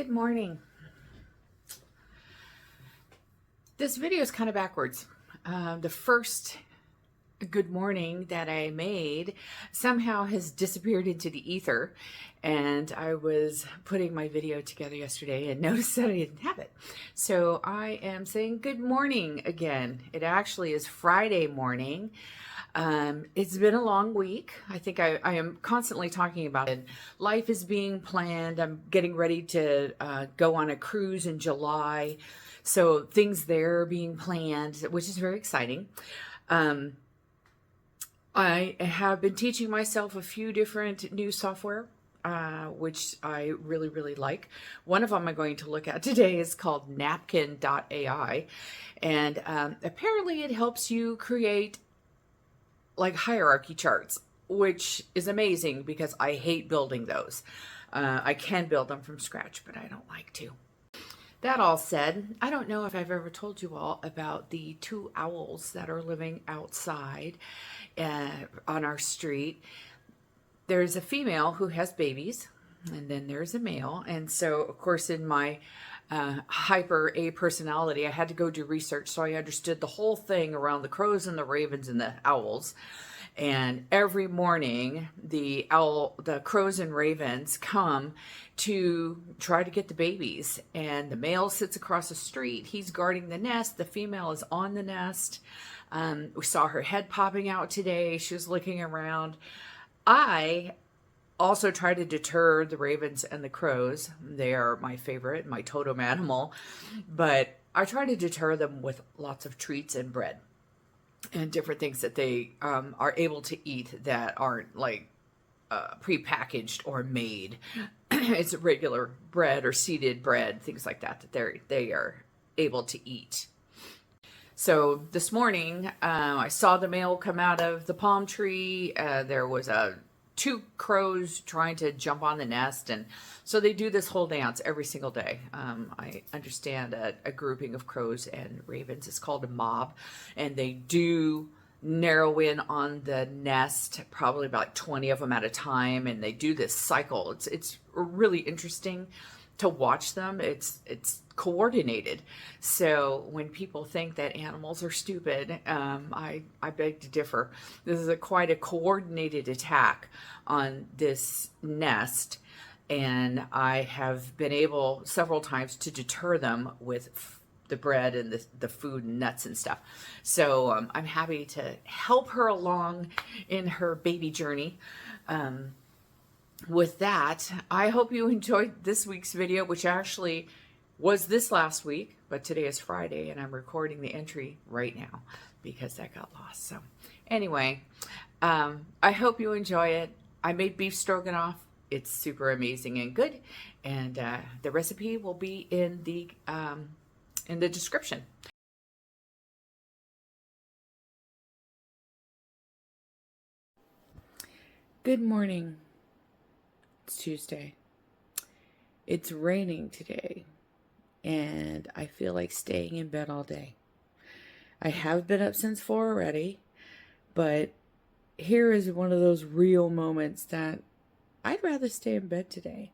Good morning. This video is kind of backwards. The first good morning that I made somehow has disappeared into the ether, and I was putting my video together yesterday and noticed that I didn't have it. So I am saying good morning again. It actually is Friday morning. It's been a long week. I think I am constantly talking about it. Life is being planned. I'm getting ready to go on a cruise in July. So things there are being planned, which is very exciting. I have been teaching myself a few different new software, which I really like. One of them I'm going to look at today is called napkin.ai. And apparently it helps you create like hierarchy charts, which is amazing because I hate building those. I can build them from scratch, but I don't like to. That all said, I don't know if I've ever told you all about the two owls that are living outside on our street. There's a female who has babies, and then there's a male. And so, of course, in my hyper A personality, I had to go do research, so I understood the whole thing around the crows and the ravens and the owls. And every morning the crows and ravens come to try to get the babies, and the male sits across the street. He's guarding the nest. The female is on the nest. We saw her head popping out today. She was looking around. I also try to deter the ravens and the crows. They are my favorite, my totem animal, but I try to deter them with lots of treats and bread and different things that they are able to eat that aren't like pre-packaged or made. It's regular bread or seeded bread, things like that they are able to eat. So this morning, I saw the male come out of the palm tree. There was two crows trying to jump on the nest, and so they do this whole dance every single day. I understand a grouping of crows and ravens is called a mob, and they do narrow in on the nest, probably about 20 of them at a time, and they do this cycle. It's really interesting to watch them. It's coordinated. So when people think that animals are stupid, I beg to differ. This is quite a coordinated attack on this nest, and I have been able several times to deter them with the bread and the food and nuts and stuff. So I'm happy to help her along in her baby journey. With that, I hope you enjoyed this week's video, which actually was this last week, but today is Friday and I'm recording the entry right now because that got lost. So anyway, I hope you enjoy it. I made beef stroganoff. It's super amazing and good. And the recipe will be in the description. Good morning. It's Tuesday. It's raining today, and I feel like staying in bed all day. I have been up since 4 already, but here is one of those real moments that I'd rather stay in bed today,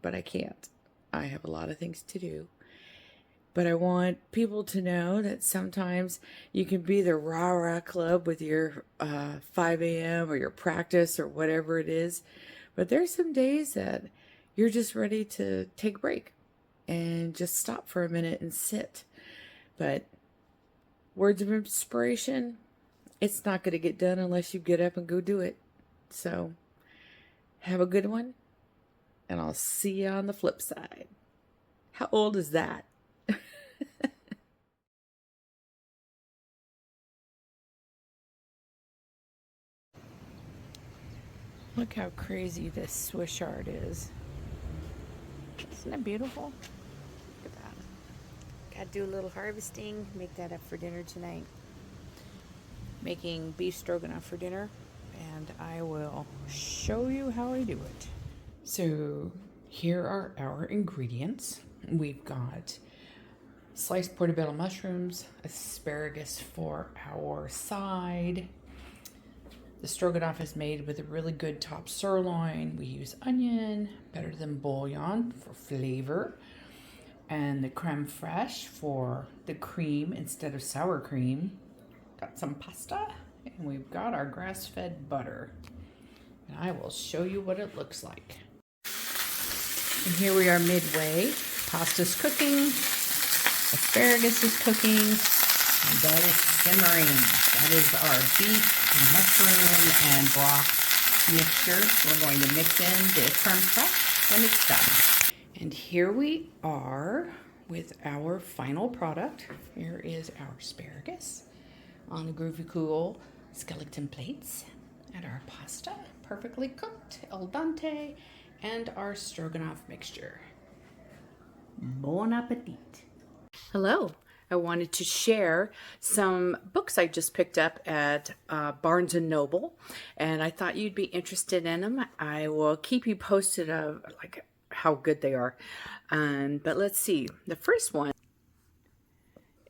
but I can't. I have a lot of things to do. But I want people to know that sometimes you can be the rah-rah club with your 5 a.m. or your practice or whatever it is. But there's some days that you're just ready to take a break and just stop for a minute and sit. But words of inspiration, it's not going to get done unless you get up and go do it. So have a good one, and I'll see you on the flip side. How old is that? Look how crazy this Swiss chard is. Isn't it beautiful? Look at that. Gotta do a little harvesting, make that up for dinner tonight. Making beef stroganoff for dinner, and I will show you how I do it. So here are our ingredients. We've got sliced portabella mushrooms, asparagus for our side, The stroganoff is made with a really good top sirloin. We use onion, better than bouillon for flavor, and the crème fraiche for the cream instead of sour cream. Got some pasta, and we've got our grass-fed butter. And I will show you what it looks like. And here we are midway. Pasta's cooking, asparagus is cooking, and that is simmering. That is our beef, mushroom, and broth mixture. We're going to mix in the crème fraiche when it's done. And here we are with our final product. Here is our asparagus on the groovy cool skeleton plates, and our pasta, perfectly cooked, al dente, and our stroganoff mixture. Bon appetit. Hello. I wanted to share some books I just picked up at Barnes & Noble, and I thought you'd be interested in them. I will keep you posted of like how good they are. But let's see. The first one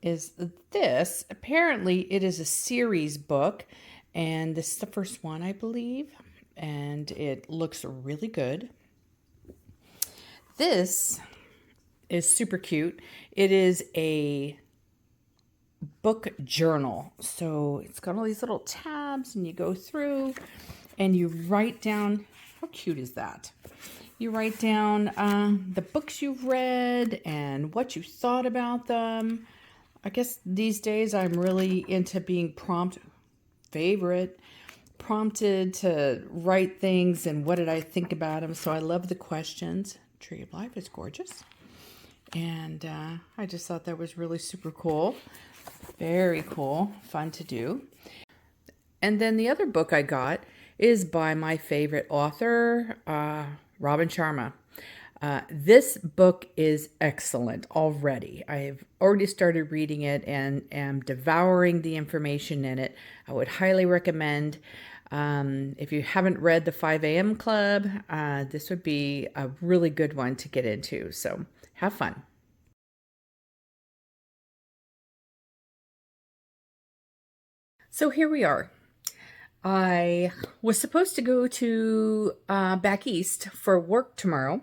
is this. Apparently it is a series book, and this is the first one, I believe, and it looks really good. This is super cute. It is a book journal. So it's got all these little tabs, and you go through and you write down, how cute is that? You write down the books you've read and what you thought about them. I guess these days I'm really into being prompted to write things and what did I think about them. So I love the questions. Tree of Life is gorgeous. And I just thought that was really super cool. Very cool. Fun to do. And then the other book I got is by my favorite author, Robin Sharma. This book is excellent already. I've already started reading it and am devouring the information in it. I would highly recommend. If you haven't read the 5 a.m. Club, this would be a really good one to get into. So have fun. So here we are. I was supposed to go to back east for work tomorrow,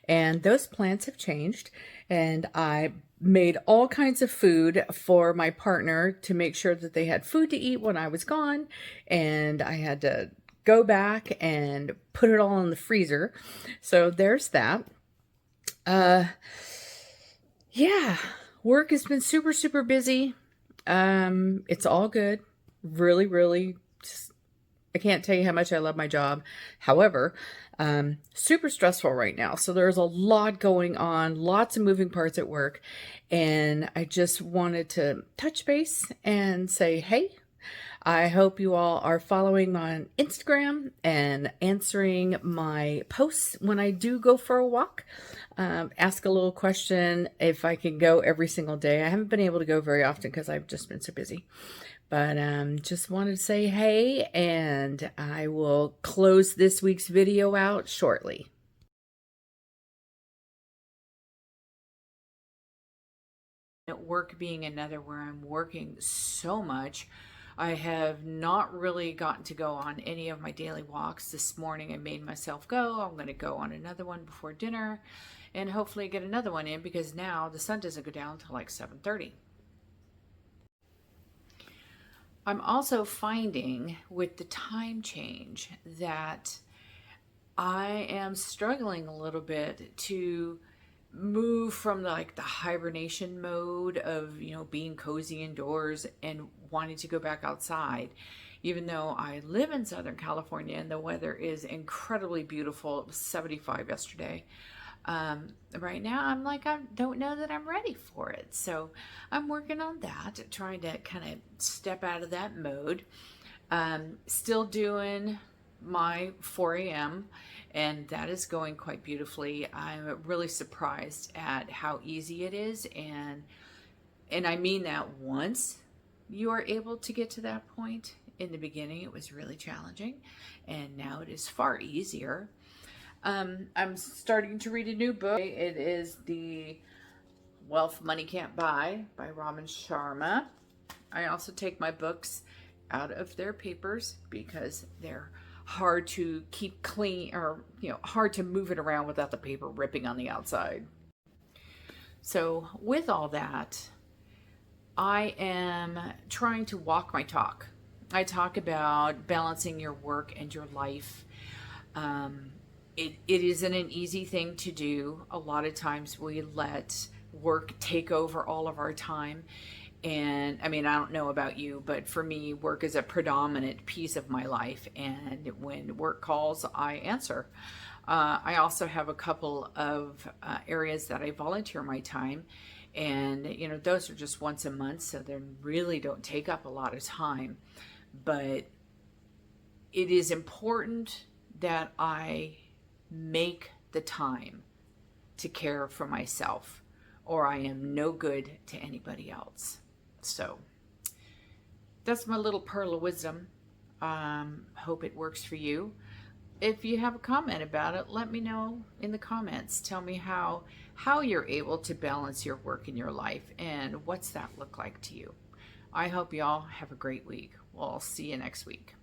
and those plans have changed. And I made all kinds of food for my partner to make sure that they had food to eat when I was gone. And I had to go back and put it all in the freezer. So there's that. Yeah, work has been super, super busy. It's all good. Really, really, I can't tell you how much I love my job. However, super stressful right now. So there's a lot going on, lots of moving parts at work. And I just wanted to touch base and say, hey, I hope you all are following on Instagram and answering my posts when I do go for a walk. Ask a little question if I can go every single day. I haven't been able to go very often because I've just been so busy. But just wanted to say hey, and I will close this week's video out shortly. At work being another where I'm working so much, I have not really gotten to go on any of my daily walks. This morning I made myself go. I'm going to go on another one before dinner and hopefully get another one in because now the sun doesn't go down until like 7:30. I'm also finding with the time change that I am struggling a little bit to move from the hibernation mode of, being cozy indoors and wanting to go back outside. Even though I live in Southern California and the weather is incredibly beautiful. It was 75 yesterday. Right now I'm like, I don't know that I'm ready for it. So I'm working on that, trying to kind of step out of that mode. Still doing my 4 a.m. and that is going quite beautifully. I'm really surprised at how easy it is. And I mean that once you are able to get to that point. In the beginning, it was really challenging, and now it is far easier. I'm starting to read a new book. It is The Wealth Money Can't Buy by Robin Sharma. I also take my books out of their papers because they're hard to keep clean, or hard to move it around without the paper ripping on the outside. So with all that, I am trying to walk my talk. I talk about balancing your work and your life. It isn't an easy thing to do. A lot of times we let work take over all of our time. And I mean, I don't know about you, but for me, work is a predominant piece of my life. And when work calls, I answer. I also have a couple of areas that I volunteer my time. And, those are just once a month, so they really don't take up a lot of time. But it is important that I make the time to care for myself, or I am no good to anybody else. So that's my little pearl of wisdom. Hope it works for you. If you have a comment about it, let me know in the comments. Tell me how you're able to balance your work and your life, and what's that look like to you. I hope you all have a great week. We'll see you next week.